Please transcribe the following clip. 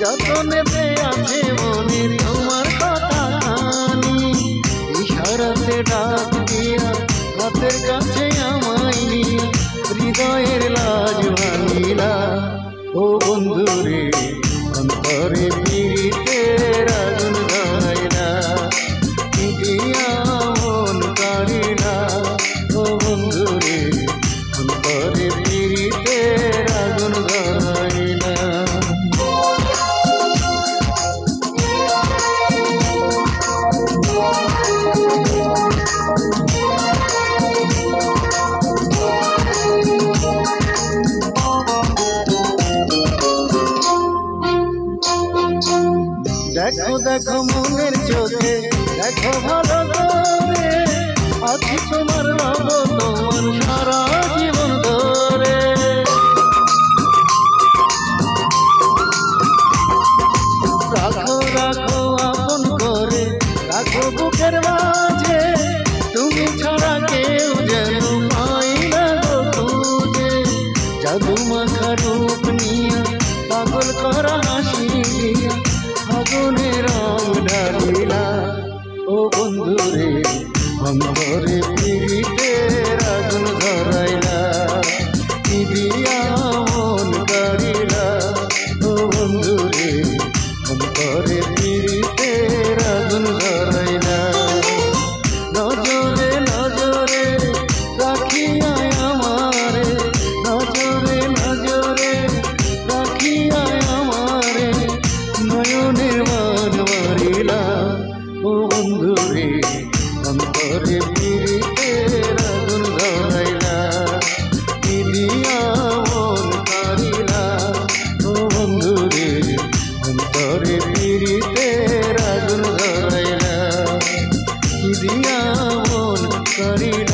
যতনেতে আছে মনে তোমার কথা খানি, ইশারাতে ডাক দিয়া হাতের কাছে আমায় নিয়ে হৃদয়ের লাজ ভাঙিলা। ও বন্ধুরে অন্তরে পীড়িতের আগুন ধরাইলা, দিয়া মন কাড়িলা। ও বন্ধুরে অন্তরে পীড়িতের আগুন ধরাইলা। দেখো দেখো মনের চোখে দেখো ভালো করে, আছি তোমার ভাব তোমার সারা জীবন ধরে। রাখো রাখো আপন করে, রাখো বুকের মাঝে, তুমি ছাড়া কেউ যেন পাই না গো খুঁজে। জাদু মাখা রূপ নিয়ে পাগল করা হাসি দিয়া আগুনে রং ঢালিলা। ও বন্ধুরে অন্তরে পীড়িতের আগুন ধরাইলা, দিয়া মন কাড়িলা। ও বন্ধুরে অন্তরে পীড়িতের আগুন ধরাইলা। নজরে নজরে রাখিয়া আমারে, নজরে নজরে রাখিয়া আমারে নয়নের মান মারিলা। ও বন্ধুরে অন্তরে পীড়িতের আগুন ধরাইলা, দিয়া মন কাড়িলা। ও বন্ধুরে অন্তরে পীড়িতের আগুন ধরাইলা, দিয়া মন কাড়িলা।